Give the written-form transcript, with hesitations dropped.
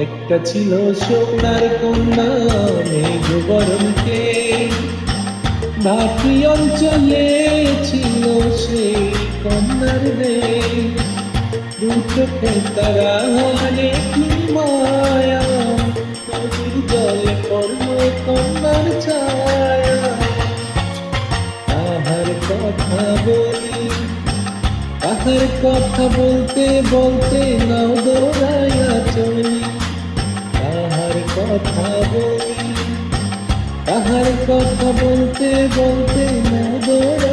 একটা ছিল সোনার কন্যা মেঘ বরণকে, ভাটি অঞ্চলে ছিল সেই কন্যার দেশ। দু চোখে তারা হারে কি মায়া, নদীর জলে পড়ল কন্যার ছায়া। তাহার কথা বলি, তাহার কথা বলতে বলতে নাও দৌড়াইয়া চলি। তাহার কথা বলি, তাহার কথা বলতে বলতে নাও দৌড়াইয়া